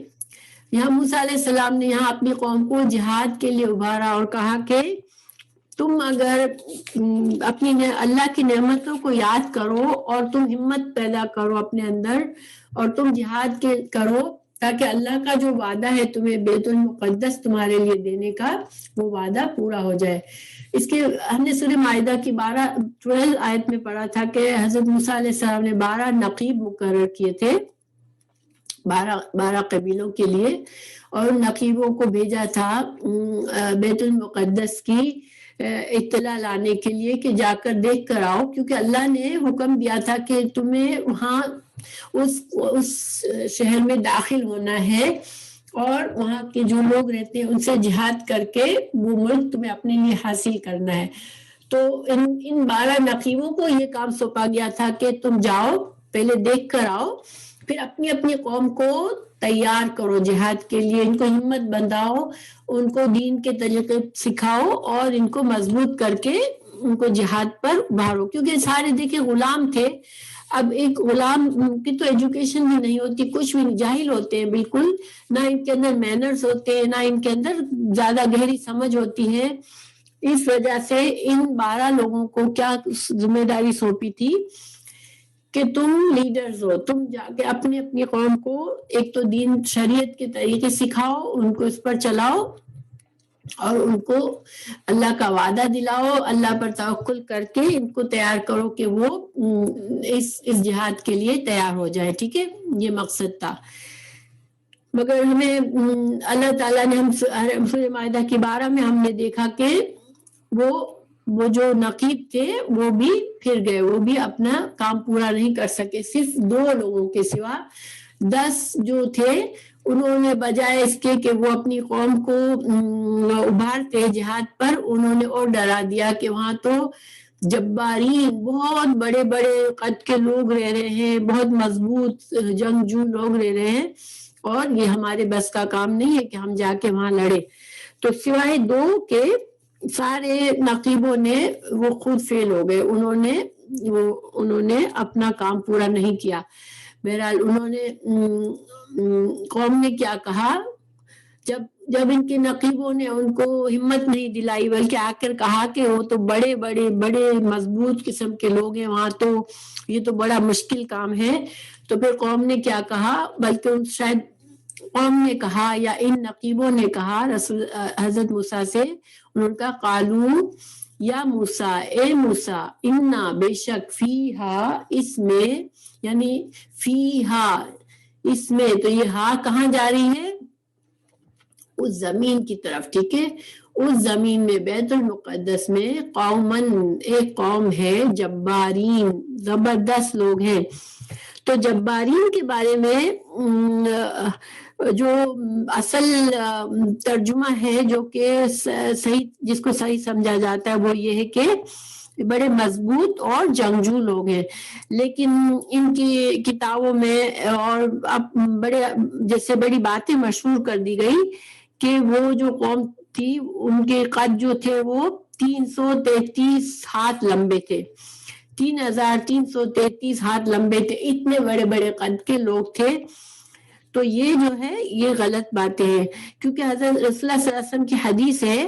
یہاں موسیٰ علیہ السلام نے یہاں اپنی قوم کو جہاد کے لیے ابھارا اور کہا کہ تم اگر اپنی اللہ کی نعمتوں کو یاد کرو اور تم ہمت پیدا کرو اپنے اندر اور تم جہاد کے کرو، تاکہ اللہ کا جو وعدہ ہے تمہیں بیت المقدس تمہارے لیے دینے کا، وہ وعدہ پورا ہو جائے۔ اس کے ہم نے سورہ مائدہ کی 12 آیت میں پڑھا تھا کہ حضرت موسیٰ علیہ السلام نے 12 نقیب مقرر کیے تھے 12 قبیلوں کے لیے، اور نقیبوں کو بھیجا تھا بیت المقدس کی اطلاع لانے کے لیے کہ جا کر دیکھ کر آؤ، کیونکہ اللہ نے حکم دیا تھا کہ تمہیں وہاں اس شہر میں داخل ہونا ہے اور وہاں کے جو لوگ رہتے ہیں ان سے جہاد کر کے وہ ملک تمہیں اپنے لیے حاصل کرنا ہے۔ تو ان 12 نقیبوں کو یہ کام سونپا گیا تھا کہ تم جاؤ، پہلے دیکھ کر آؤ، پھر اپنی قوم کو تیار کرو جہاد کے لیے، ان کو ہمت بندھاؤ، ان کو دین کے طریقے سکھاؤ اور ان کو مضبوط کر کے ان کو جہاد پر ابھارو، کیونکہ سارے دیکھیں غلام تھے۔ اب ایک غلام کی تو ایجوکیشن بھی نہیں ہوتی، کچھ بھی جاہل ہوتے ہیں بالکل، نہ ان کے اندر مینرز ہوتے ہیں، نہ ان کے اندر زیادہ گہری سمجھ ہوتی ہے۔ اس وجہ سے ان 12 لوگوں کو کیا ذمہ داری سونپی تھی کہ تم لیڈرز ہو، تم جا کے اپنی قوم کو ایک تو دین شریعت کے طریقے سکھاؤ، ان کو اس پر چلاؤ اور ان کو اللہ کا وعدہ دلاؤ، اللہ پر توکل کر کے ان کو تیار کرو کہ وہ اس جہاد کے لیے تیار ہو جائے، ٹھیک ہے، یہ مقصد تھا۔ مگر ہمیں اللہ تعالیٰ نے سورہ مائدہ کی 12 میں ہم نے دیکھا کہ وہ جو نقیب تھے وہ بھی پھر گئے، وہ بھی اپنا کام پورا نہیں کر سکے، صرف 2 لوگوں کے سوا 10 جو تھے انہوں نے بجائے اس کے کہ وہ اپنی قوم کو ابھارتے جہاد پر، انہوں نے اور ڈرا دیا کہ وہاں تو جبارین، بہت بڑے بڑے قد کے لوگ رہ رہے ہیں، بہت مضبوط جنگجو لوگ رہ رہے ہیں اور یہ ہمارے بس کا کام نہیں ہے کہ ہم جا کے وہاں لڑے۔ تو سوائے 2 کے سارے نقیبوں نے وہ خود فیل ہو گئے، انہوں نے اپنا کام پورا نہیں کیا۔ بہرحال انہوں نے قوم نے کیا کہا جب ان کے نقیبوں نے ان کو ہمت نہیں دلائی بلکہ آ کر کہا کہ وہ تو بڑے بڑے بڑے مضبوط قسم کے لوگ ہیں وہاں، تو یہ تو بڑا مشکل کام ہے، تو پھر قوم نے کیا کہا، بلکہ شاید قوم نے کہا یا ان نقیبوں نے کہا حضرت موسیٰ سے، انہوں نے کہا قالو یا موسیٰ، اے موسیٰ، انا بے شک فیہا اس میں، یعنی فیہا اس میں، تو یہ ہا کہاں جا رہی ہے؟ اس زمین کی طرف، ٹھیک ہے، اس زمین میں بیت المقدس میں قومن ایک قوم ہے، جبارین زبردست لوگ ہیں۔ تو جبارین کے بارے میں جو اصل ترجمہ ہے جو کہ صحیح، جس کو صحیح سمجھا جاتا ہے، وہ یہ ہے کہ بڑے مضبوط اور جنگجو لوگ ہیں، لیکن ان کی کتابوں میں اور اب جیسے بڑی باتیں مشہور کر دی گئی کہ وہ جو قوم تھی ان کے قد جو تھے وہ 333 ہاتھ لمبے تھے، 3333 ہاتھ لمبے تھے، اتنے بڑے بڑے قد کے لوگ تھے۔ تو یہ جو ہے یہ غلط باتیں ہیں، کیونکہ حضرت رسول اللہ صلی اللہ علیہ وسلم کی حدیث ہے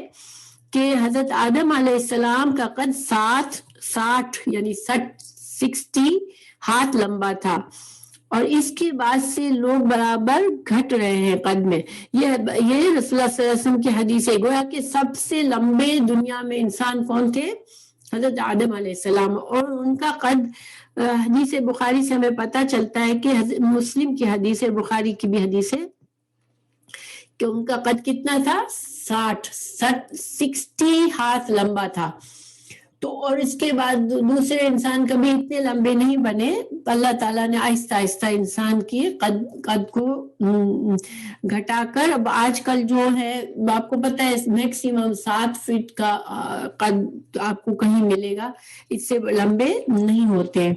کہ حضرت آدم علیہ السلام کا قد 60 یعنی 60 ہاتھ لمبا تھا، اور اس کے بعد سے لوگ برابر گھٹ رہے ہیں قد میں۔ یہ رسول اللہ صلی اللہ علیہ وسلم کی حدیث ہے، گویا کہ سب سے لمبے دنیا میں انسان کون تھے؟ حضرت آدم علیہ السلام، اور ان کا قد حدیث بخاری سے ہمیں پتہ چلتا ہے کہ مسلم کی حدیث ہے، بخاری کی بھی حدیث ہے کہ ان کا قد کتنا تھا؟ 60 ہاتھ لمبا تھا۔ تو اور اس کے بعد دوسرے انسان کبھی اتنے لمبے نہیں بنے، اللہ تعالیٰ نے آہستہ آہستہ انسان کی قد کو گھٹا کر، اب آج کل جو ہے آپ کو پتہ ہے میکسیمم 7 فٹ کا قد آپ کو کہیں ملے گا، اس سے لمبے نہیں ہوتے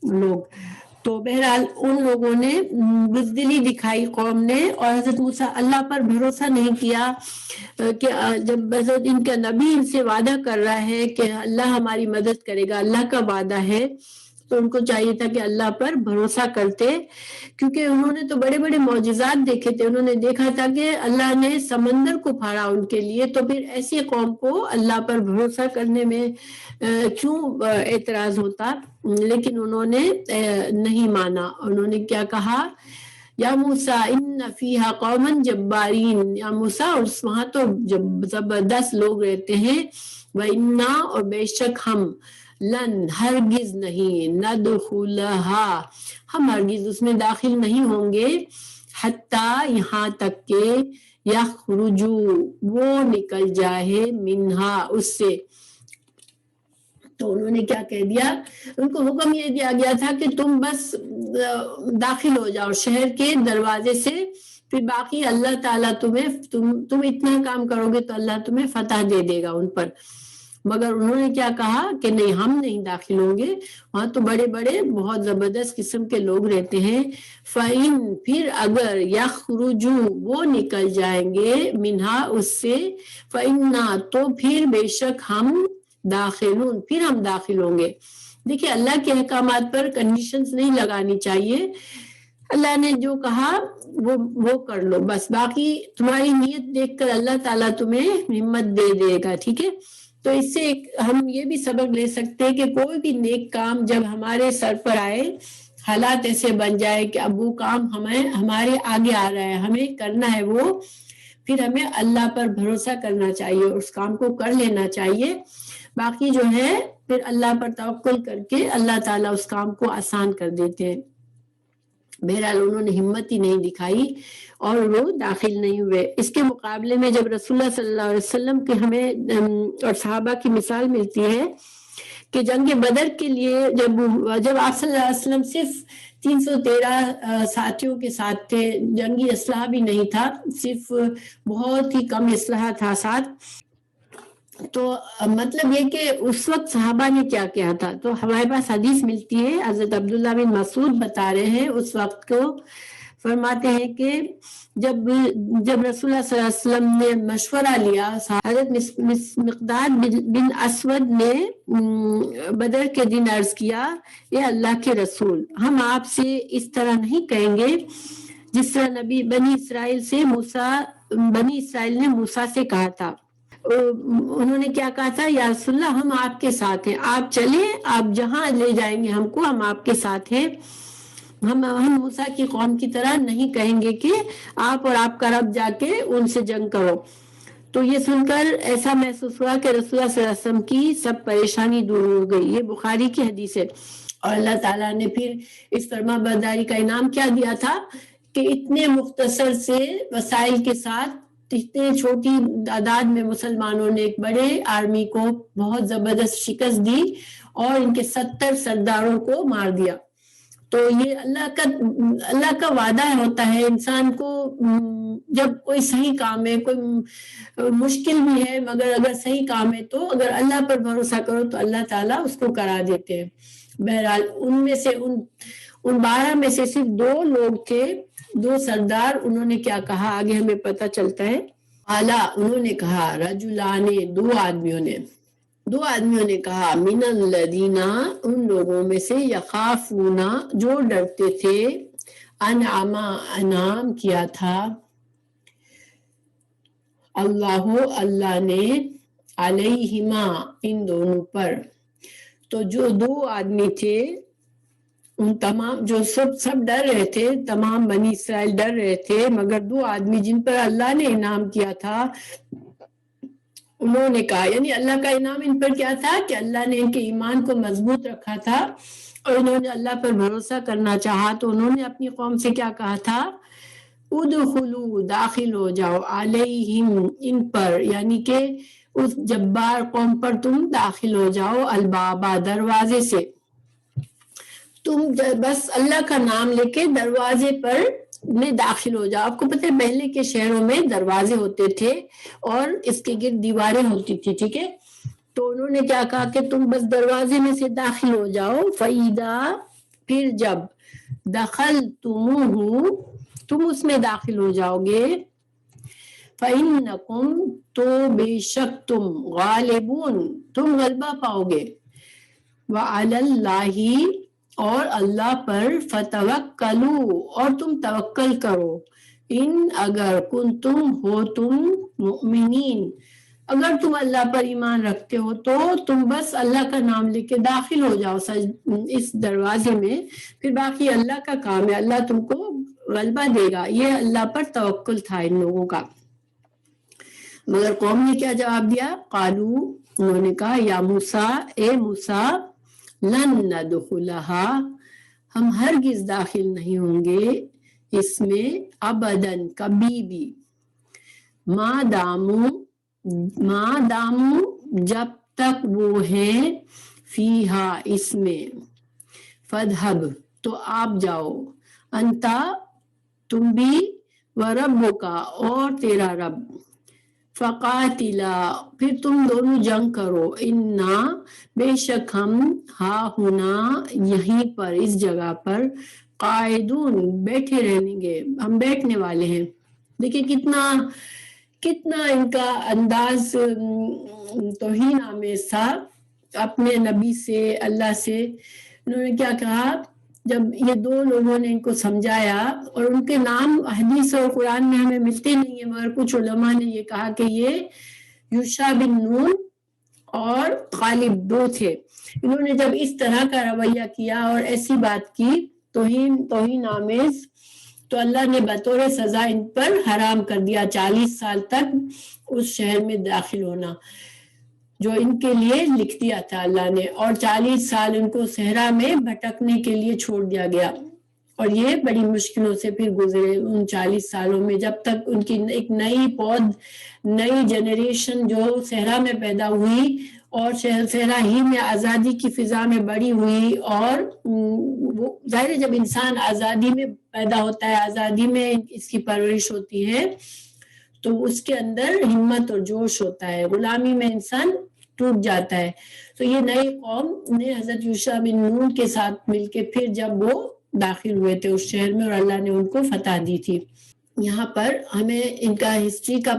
لوگ۔ تو بہرحال ان لوگوں نے بزدلی دکھائی قوم نے، اور حضرت موسیٰ اللہ پر بھروسہ نہیں کیا کہ جب حضرت ان کا نبی ان سے وعدہ کر رہا ہے کہ اللہ ہماری مدد کرے گا، اللہ کا وعدہ ہے، تو ان کو چاہیے تھا کہ اللہ پر بھروسہ کرتے، کیونکہ انہوں نے تو بڑے بڑے معجزات دیکھے تھے، انہوں نے دیکھا تھا کہ اللہ نے سمندر کو پھاڑا ان کے لیے، تو پھر ایسی قوم کو اللہ پر بھروسہ کرنے میں کیوں اعتراض ہوتا؟ لیکن انہوں نے نہیں مانا، انہوں نے کیا کہا؟ یا موسیٰ ان فیہا قوما جبارین، یا موسیٰ وہاں تو زبردست لوگ رہتے ہیں، وَإِنَّا اور بے شک ہم، لن ہرگز نہیں، ندخلہا ہم ہرگز اس میں داخل نہیں ہوں گے، حتیٰ یہاں تک کہ یخرجو وہ نکل جائے، منہا اس سے۔ تو انہوں نے کیا کہہ دیا؟ ان کو حکم یہ دیا گیا تھا کہ تم بس داخل ہو جاؤ شہر کے دروازے سے، پھر باقی اللہ تعالیٰ تم اتنا کام کرو گے تو اللہ تمہیں فتح دے دے گا ان پر۔ مگر انہوں نے کیا کہا کہ نہیں، ہم نہیں داخل ہوں گے، وہاں تو بڑے بڑے بہت زبردست قسم کے لوگ رہتے ہیں۔ فَإِن پھر اگر یخرجو وہ نکل جائیں گے، منہا اس سے، فَإِنَّا تو پھر بے شک ہم، داخلون پھر ہم داخل ہوں گے۔ دیکھیں اللہ کے احکامات پر کنڈیشنز نہیں لگانی چاہیے، اللہ نے جو کہا وہ کر لو بس، باقی تمہاری نیت دیکھ کر اللہ تعالیٰ تمہیں ہمت دے دے گا، ٹھیک ہے۔ تو اس سے ہم یہ بھی سبق لے سکتے ہیں کہ کوئی بھی نیک کام جب ہمارے سر پر آئے، حالات ایسے بن جائے کہ اب وہ کام ہمارے آگے آ رہا ہے، ہمیں کرنا ہے وہ، پھر ہمیں اللہ پر بھروسہ کرنا چاہیے، اس کام کو کر لینا چاہیے، باقی جو ہے پھر اللہ پر توکل کر کے اللہ تعالیٰ اس کام کو آسان کر دیتے ہیں۔ بہرحال انہوں نے ہمت ہی نہیں دکھائی اور وہ داخل نہیں ہوئے۔ اس کے مقابلے میں جب رسول اللہ صلی اللہ علیہ وسلم کے ہمیں اور صحابہ کی مثال ملتی ہے کہ جنگ بدر کے لیے جب آپ صلی اللہ علیہ وسلم صرف 313 ساتھیوں کے ساتھ تھے، جنگی اسلحہ بھی نہیں تھا، صرف بہت ہی کم اسلحہ تھا ساتھ، تو مطلب یہ کہ اس وقت صحابہ نے کیا کیا تھا، تو ہمارے پاس حدیث ملتی ہے، حضرت عبداللہ بن مسعود بتا رہے ہیں اس وقت کو، فرماتے ہیں کہ جب رسول اللہ صلی اللہ علیہ وسلم نے مشورہ لیا، حضرت مقداد بن اسود نے بدر کے دن عرض کیا، اے اللہ کے رسول، ہم آپ سے اس طرح نہیں کہیں گے جس طرح بنی اسرائیل نے موسیٰ سے کہا تھا، انہوں نے کیا کہا تھا، یا رسول اللہ ہم آپ کے ساتھ ہیں، آپ چلیں، آپ جہاں لے جائیں گے ہم کو، ہم آپ کے ساتھ ہیں، ہم موسیٰ کی قوم کی طرح نہیں کہیں گے کہ آپ اور آپ کا رب جا کے ان سے جنگ کرو۔ تو یہ سن کر ایسا محسوس ہوا کہ رسول اللہ صلی اللہ علیہ وسلم کی سب پریشانی دور ہو گئی۔ یہ بخاری کی حدیث ہے۔ اور اللہ تعالیٰ نے پھر اس فرما برداری کا انعام کیا دیا تھا کہ اتنے مختصر سے وسائل کے ساتھ اتنے چھوٹی تعداد میں مسلمانوں نے ایک بڑے آرمی کو بہت زبردست شکست دی اور ان کے 70 سرداروں کو مار دیا۔ تو یہ اللہ کا وعدہ ہوتا ہے انسان کو، جب کوئی صحیح کام ہے، کوئی مشکل بھی ہے مگر اگر صحیح کام ہے تو اگر اللہ پر بھروسہ کرو تو اللہ تعالیٰ اس کو کرا دیتے ہیں۔ بہرحال ان میں سے ان 12 میں سے صرف 2 لوگ تھے، 2 سردار، انہوں نے کیا کہا آگے ہمیں پتہ چلتا ہے۔ اعلیٰ انہوں نے کہا، رجلان، 2 آدمیوں نے کہا، من الذین، ان لوگوں میں سے، یخافون، جو ڈرتے تھے، انعام کیا تھا اللہ نے، علیہما، ان دونوں پر۔ تو جو 2 آدمی تھے، ان تمام جو سب ڈر رہے تھے، تمام بنی اسرائیل ڈر رہے تھے، مگر 2 آدمی جن پر اللہ نے انعام کیا تھا، انہوں نے کہا، یعنی اللہ کا انعام ان پر کیا تھا کہ اللہ نے ان کے ایمان کو مضبوط رکھا تھا اور انہوں نے اللہ پر بھروسہ کرنا چاہا، تو انہوں نے اپنی قوم سے کیا کہا تھا، ادخلوا، داخل ہو جاؤ، علیہم، ان پر، یعنی کہ اس جبار قوم پر تم داخل ہو جاؤ، البابا، دروازے سے، تم بس اللہ کا نام لے کے دروازے پر میں داخل ہو جاؤ۔ آپ کو پتہ ہے پہلے کے شہروں میں دروازے ہوتے تھے اور اس کے گرد دیواریں ہوتی تھی، ٹھیک ہے، تو انہوں نے کیا کہا کہ تم بس دروازے میں سے داخل ہو جاؤ، فَإِذَا، پھر جب، دخلتموہ، تم اس میں داخل ہو جاؤ گے، فَإِنَّكُمْ، تو بے شک تم، غالبون، تم غلبہ پاؤ گے، وَعَلَى اللَّهِ، اور اللہ پر، فَتَوَكَّلُوا، اور تم توکل کرو، ان، اگر، کنتم، ہو تم، مؤمنین، اگر تم اللہ پر ایمان رکھتے ہو تو تم بس اللہ کا نام لے کے داخل ہو جاؤ اس دروازے میں، پھر باقی اللہ کا کام ہے، اللہ تم کو غلبہ دے گا۔ یہ اللہ پر توکل تھا ان لوگوں کا۔ مگر قوم نے کیا جواب دیا، قالو، انہوں نے کہا، یا موسیٰ، اے موسیٰ، لن ندخلہا، ہم ہرگز داخل نہیں ہوں گے اس میں، ابداً، کبھی بھی، ما دامو، جب تک وہ ہیں، فیہا، اس میں، فَاذْهَبْ، تو آپ جاؤ، انتا، تم بھی، وَرَبُّکَ، اور تیرا رب، فَقَاتِلَا، پھر تم دونوں جنگ کرو، اِنَّا، بے شک ہم، ہا ہونا، یہیں پر، اس جگہ پر، قاعدون، بیٹھے رہیں گے، ہم بیٹھنے والے ہیں۔ دیکھیں کتنا ان کا انداز توہین آمیز تھا اپنے نبی سے، اللہ سے۔ انہوں نے کیا کہا، جب یہ 2 لوگوں نے ان کو سمجھایا، اور ان کے نام حدیث اور قرآن میں ہمیں ملتے نہیں ہیں، مگر کچھ علماء نے یہ کہا کہ یہ یوشع بن نون اور غالب 2 تھے۔ انہوں نے جب اس طرح کا رویہ کیا اور ایسی بات کی توہین آمیز، تو اللہ نے بطور سزا ان پر حرام کر دیا 40 سال تک اس شہر میں داخل ہونا، جو ان کے لیے لکھ دیا تھا اللہ نے، اور 40 سال ان کو صحرا میں بھٹکنے کے لیے چھوڑ دیا گیا، اور یہ بڑی مشکلوں سے پھر گزرے ان 40 سالوں میں، جب تک ان کی ایک نئی جنریشن جو صحرا میں پیدا ہوئی اور صحرا ہی میں آزادی کی فضا میں بڑی ہوئی، اور وہ ظاہر ہے جب انسان آزادی میں پیدا ہوتا ہے، آزادی میں اس کی پرورش ہوتی ہے تو اس کے اندر ہمت اور جوش ہوتا ہے، غلامی میں انسان ٹوٹ جاتا ہے۔ تو یہ نئی قوم نے حضرت یوشع بن نون کے ساتھ مل کے پھر جب وہ داخل ہوئے تھے اس شہر میں، اور اللہ نے ان کو فتح دی تھی۔ یہاں پر ہمیں ان کا ہسٹری کا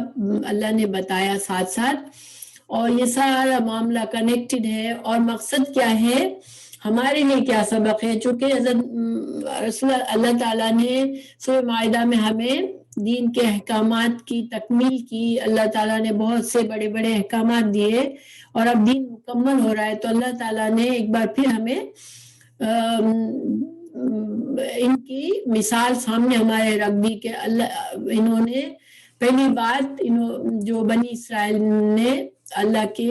اللہ نے بتایا ساتھ ساتھ، اور یہ سارا معاملہ کنیکٹڈ ہے، اور مقصد کیا ہے، ہمارے لیے کیا سبق ہے؟ چونکہ حضرت رسول اللہ تعالیٰ نے سورہ مائدہ میں ہمیں دین کے احکامات کی تکمیل کی، اللہ تعالیٰ نے بہت سے بڑے بڑے احکامات دیے اور اب دین مکمل ہو رہا ہے، تو اللہ تعالیٰ نے ایک بار پھر ہمیں ان کی مثال سامنے ہمارے رکھ دی کہ انہوں نے پہلی بات جو بنی اسرائیل نے اللہ کے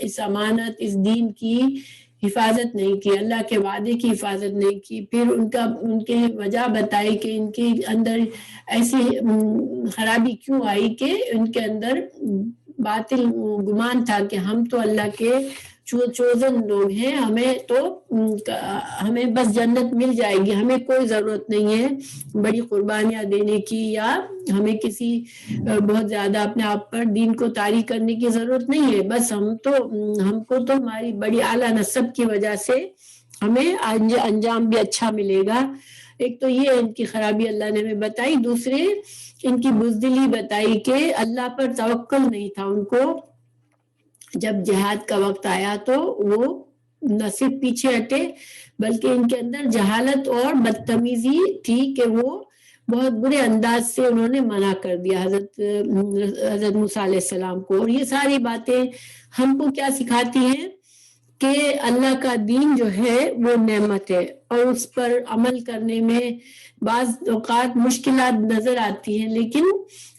اس امانت، اس دین کی حفاظت نہیں کی، اللہ کے وعدے کی حفاظت نہیں کی، پھر ان کی وجہ بتائی کہ ان کے اندر ایسی خرابی کیوں آئی کہ ان کے اندر باطل گمان تھا کہ ہم تو اللہ کے چوزن لوگ ہیں، ہمیں بس جنت مل جائے گی، ہمیں کوئی ضرورت نہیں ہے بڑی قربانیاں دینے کی، یا ہمیں کسی بہت زیادہ اپنے آپ پر دین کو طاری کرنے کی ضرورت نہیں ہے، بس ہم کو تو ہماری بڑی اعلیٰ نسب کی وجہ سے ہمیں انجام بھی اچھا ملے گا۔ ایک تو یہ ان کی خرابی اللہ نے ہمیں بتائی، دوسرے ان کی بزدلی بتائی کہ اللہ پر توکل نہیں تھا ان کو، جب جہاد کا وقت آیا تو وہ نہ صرف پیچھے ہٹے بلکہ ان کے اندر جہالت اور بدتمیزی تھی کہ وہ بہت برے انداز سے انہوں نے منع کر دیا حضرت موسیٰ علیہ السلام کو۔ اور یہ ساری باتیں ہم کو کیا سکھاتی ہیں کہ اللہ کا دین جو ہے وہ نعمت ہے، اور اس پر عمل کرنے میں بعض اوقات مشکلات نظر آتی ہیں، لیکن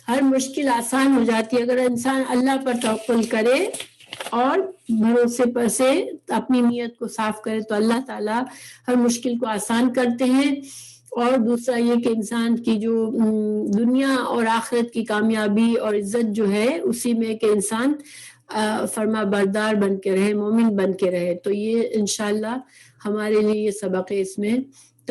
ہر مشکل آسان ہو جاتی ہے اگر انسان اللہ پر توکل کرے اور بھروسے پر سے اپنی نیت کو صاف کرے تو اللہ تعالیٰ ہر مشکل کو آسان کرتے ہیں۔ اور دوسرا یہ کہ انسان کی جو دنیا اور آخرت کی کامیابی اور عزت جو ہے اسی میں کہ انسان فرما بردار بن کے رہے، مومن بن کے رہے، تو یہ انشاءاللہ ہمارے لیے یہ سبق ہے اس میں